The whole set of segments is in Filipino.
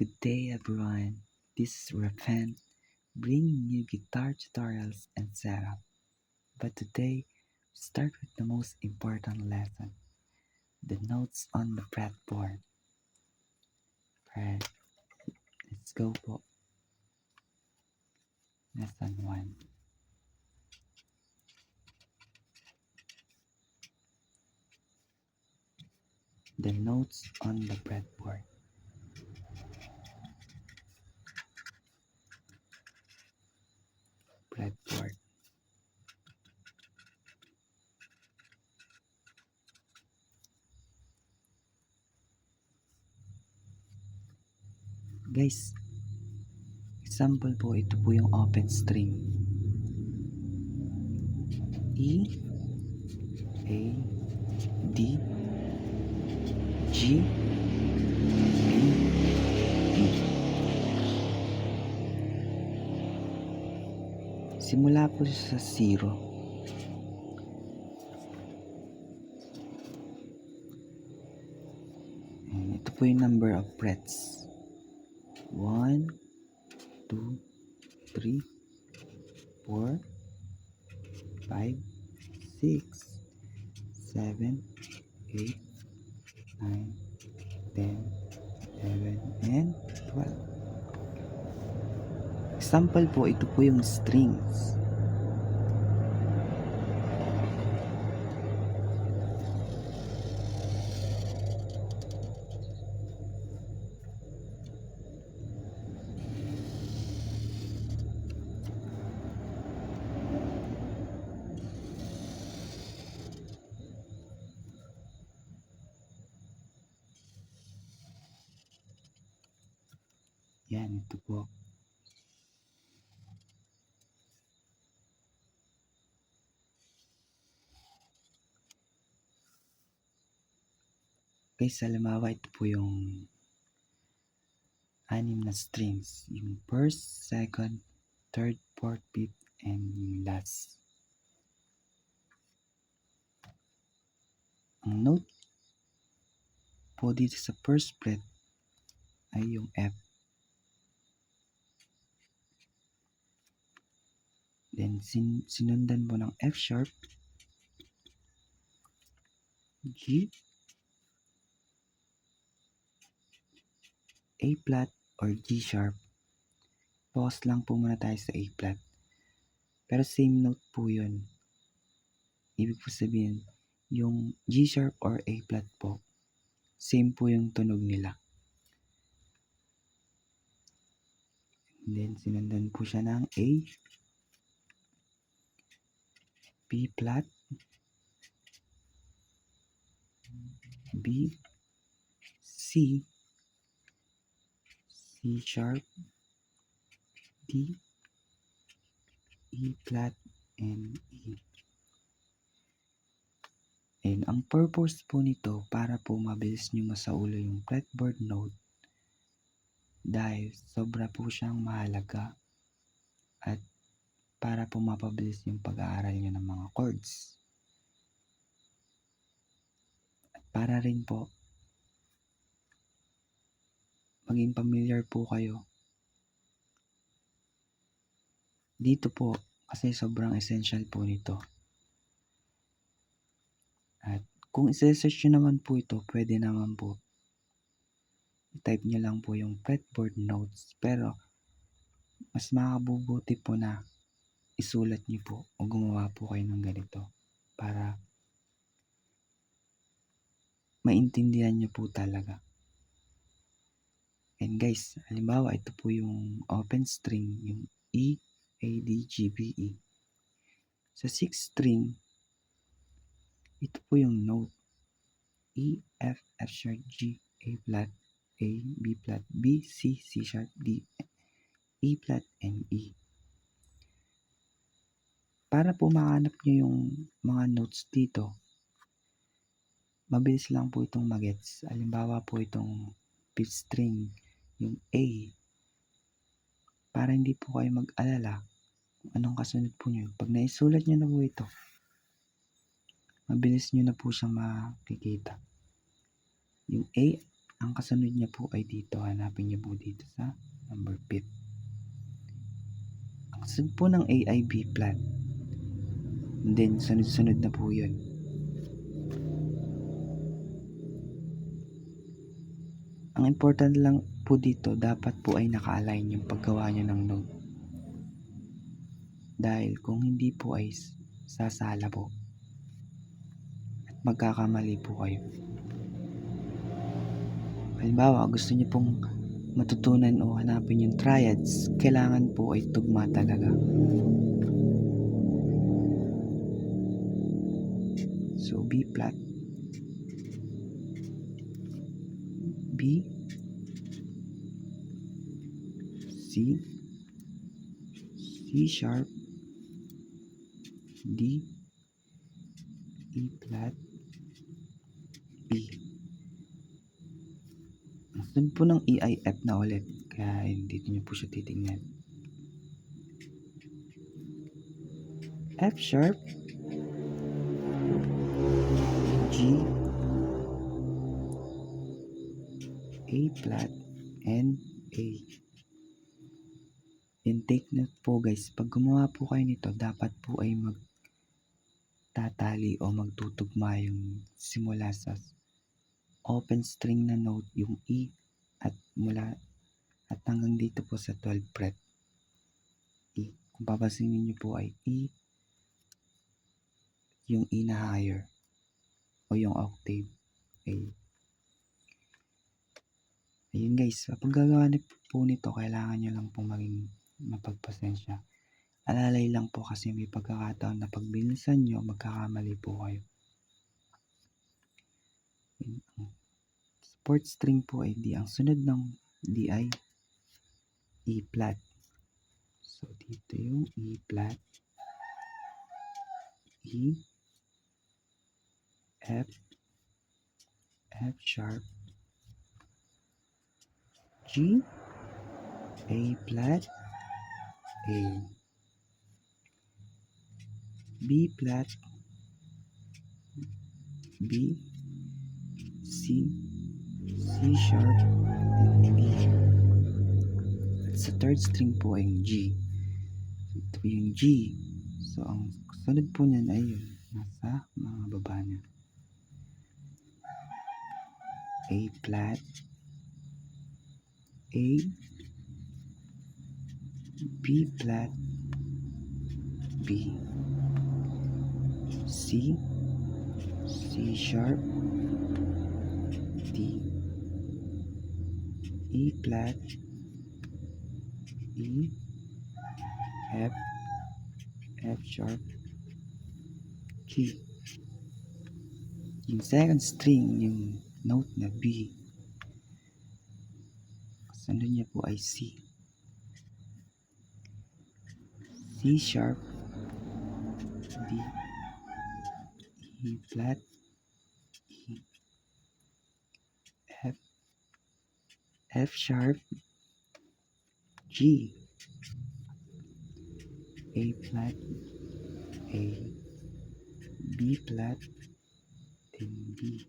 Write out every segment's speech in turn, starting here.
Good day everyone, this is Rafen bringing you guitar tutorials and setup. But today, start with the most important lesson, the notes on the fretboard. Alright, let's go po. Lesson 1. The notes on the fretboard. Fretboard. Guys, example po, ito po yung open string. E, A, D, G, B, E. Simula po sa 0. And ito po yung number of frets. 1, 2, 3, 4, 5, 6, 7, 8, 9, 10, 11, and 12. Example po, ito po yung strings. Yan, ito po. Guys, halimbawa ito po yung 6 na strings. Yung first, second, third, fourth, fifth, and yung last. Ang note po dito sa first fret ay yung F. Then, sinundan po ng F sharp, G, A flat, or G sharp. Pause lang po muna tayo sa A flat. Pero same note po yun. Ibig po sabihin, yung G sharp or A flat po, same po yung tunog nila. And then, sinundan po siya ng A, B flat, B, C, C sharp, D, E flat, and E. And ang purpose po nito para po mabilis nyo masaulo yung fretboard note dahil sobra po siyang mahalaga at para po mapabilis yung pag-aaral nyo ng mga chords. At para rin po maging familiar po kayo dito po kasi sobrang essential po nito. At kung i-search nyo naman po ito, pwede naman po i-type nyo lang po yung fretboard notes, pero mas makabubuti po na isulat nyo po o gumawa po kayo ng ganito para maintindihan nyo po talaga. And guys, halimbawa ito po yung open string, yung E, A, D, G, B, E. Sa 6th string, ito po yung note E, F, F sharp, G, A flat, A, B flat, B, C, C sharp, D, E flat, and E. Para po mahanap nyo yung mga notes dito, mabilis lang po itong magets. Halimbawa po itong 5th string, yung A. Para hindi po kayo mag-alala kung anong kasunod po nyo. Pag naisulat nyo na po ito, mabilis nyo na po siyang makikita. Yung A, Ang kasunod niya po ay dito. Hanapin niyo po dito sa number 5. Ang kasunod po ng A ay B flat. And then, sunod-sunod na po yun. Ang important lang po dito, dapat po ay naka-align yung paggawa nyo ng note. Dahil kung hindi po ay sasala po. At magkakamali po kayo. Halimbawa, gusto niyo pong matutunan o hanapin yung triads, kailangan po ay tugma talaga. So, B flat, B, C, C sharp, D, E flat, B. Ang sunod po ng E ay F na ulit, kaya dito nyo po siya titingnan. F sharp, G, A flat, and A. And take note po guys, pag gumawa po kayo nito, dapat po ay magtatali o magtutugma yung simula sa open string na note, yung E, at hanggang dito po sa 12 fret E. Kung papansinin niyo po ay E, yung E na higher o yung octave A. Ayun guys, kapag gagawa po nito, kailangan nyo lang po maging mapagpasensya. Alalay lang po kasi may pagkakataon na pag binilisan nyo, magkakamali po kayo. Fourth string po ay D. Ang sunod ng D ay E flat. So, dito yung E flat, E, F, F sharp, G, A flat, A, B flat, B, C, C sharp, and D. At sa third string po ay yung G. Ito yung G. So, ang sunod po niyan ay yun, nasa mga baba niya. A flat, A, B flat, B, C, C sharp, D, E flat, E, F, F sharp, G. Yung second string, yung note na B, kasunod niya po ay C, C sharp, D, E flat, E, F, F sharp, G, A flat, A, B flat, then B.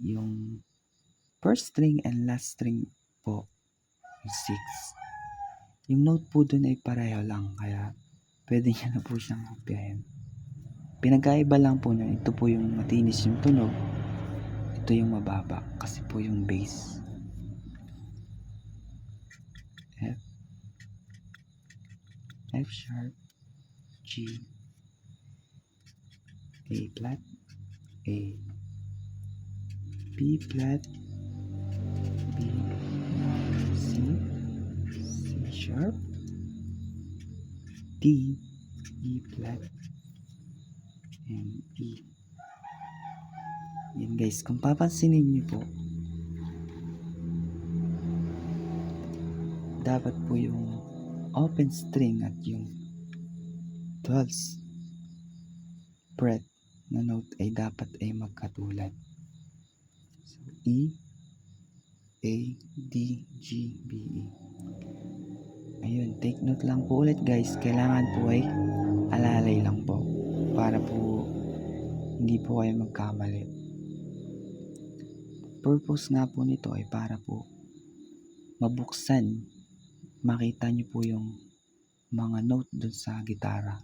Yung first string and last string po, 6. Yung note po dun ay pareho lang, kaya pwede nyo na po siyang kopyahin. Pinagkaiba lang po nyo, ito po yung matinis yung tunog, ito yung mababa, kasi po yung bass. F, F sharp, G, A flat, A, B flat, B, C, C sharp, D, E flat, and E. Yan guys, kung papansinin niyo po, dapat po yung open string at yung 12th fret na note ay dapat ay magkatulad. So, E, A, D, G, B, E. Ayun, take note lang po ulit guys, kailangan po ay alalay lang po para po hindi po kayo magkamali. purpose nga po nito ay para po mabuksan, makita nyo po yung mga note dun sa gitara.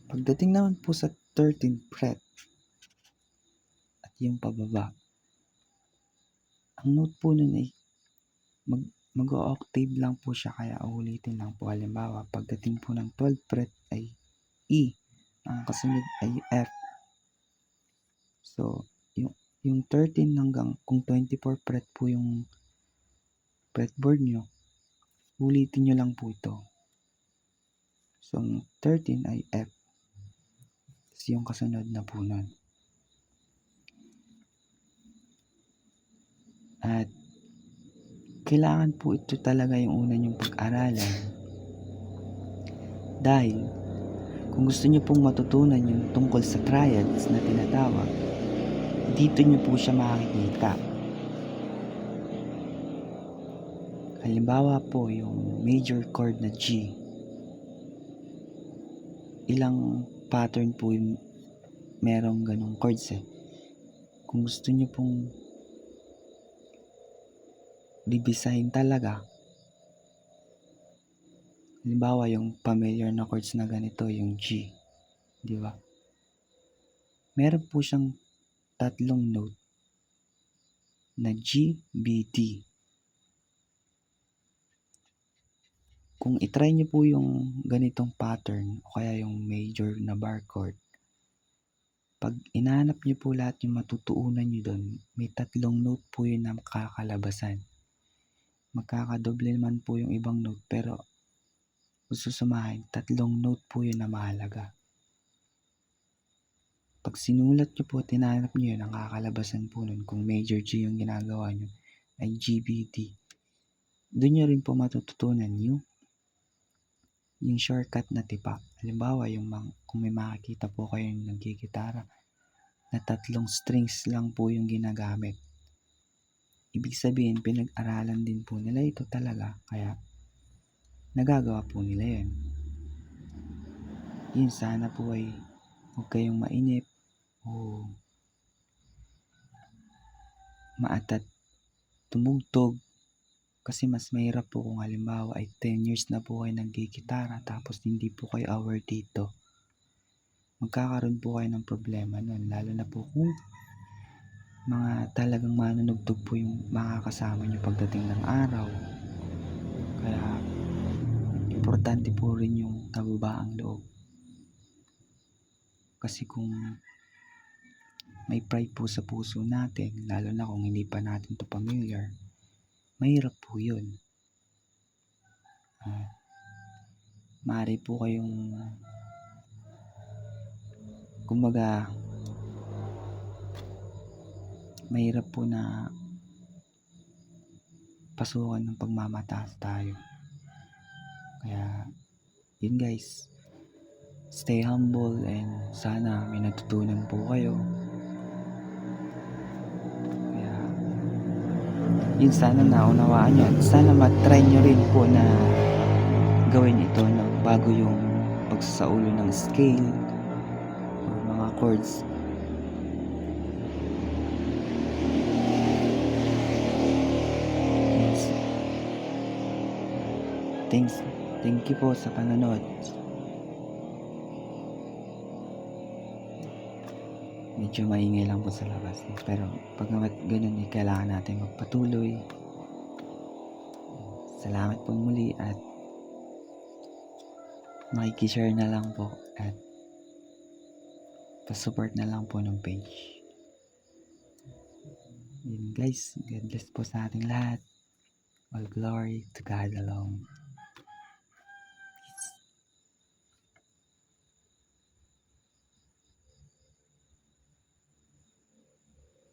Pagdating naman po sa 13th fret at yung pababa, ang note po nun ay mag-octave lang po siya, kaya ulitin lang po. Halimbawa, pagdating po ng 12th fret ay E, ang kasunod ay F. So, yung 13 hanggang kung 24 fret po yung fretboard nyo, ulitin nyo lang po ito. So, ang 13 ay F. Tapos yung kasunod na po nun. At kailangan po ito talaga yung una nyong pag-aralan. Dahil, kung gusto nyo pong matutunan yung tungkol sa triads na tinatawag, dito nyo po siya makikita. Halimbawa po, yung major chord na G. Ilang pattern po yung merong ganong chords eh. Kung gusto nyo pong bibisahin talaga, halimbawa yung familiar na chords na ganito, yung G, di ba? Meron po siyang tatlong note na G, B, D. Kung itry nyo po yung ganitong pattern o kaya yung major na bar chord, pag inahanap nyo po lahat yung matutuunan nyo doon, may tatlong note po yun na makakalabasan. Magkakadoble naman po yung ibang note, pero kung susumahin, tatlong note po yun na mahalaga. Pag sinulat nyo po, tinanap nyo yun, ang kakalabasan po nun, kung major G yung ginagawa nyo, ay GBD. Doon nyo rin po matututunan yung shortcut na tipa. Halimbawa, kung may makikita po kayong nagigitara, na tatlong strings lang po yung ginagamit. Ibig sabihin, pinag-aralan din po nila ito talaga, kaya nagagawa po nila yun. Yun, sana po ay huwag kayong mainip o maatat tumugtog, kasi mas mahirap po kung halimbawa ay 10 years na po kayo naggigitara tapos hindi po kayo aware dito. Magkakaroon po kayo ng problema nun, lalo na po kung mga talagang manunugtog po yung makakasama nyo pagdating ng araw. Kaya importante po rin yung kababaang loob, kasi kung may pride po sa puso natin, lalo na kung hindi pa natin to familiar, mahirap po yun. Maaari po kayong kumbaga mahirap po na pasukan ng pagmamataas tayo. Kaya yun guys, stay humble and sana may natutunan po kayo. Kaya yun, sana naunawaan nyo at sana matry nyo rin po na gawin ito bago yung pagsasaulo ng scale o mga chords. Thank you po sa panonood. Medyo maingay lang po sa labas pero pag ganun kailangan natin magpatuloy. Salamat po muli at makikishare na lang po at pa-support na lang po ng page. Yun guys, God bless po sa ating lahat. All glory to God alone.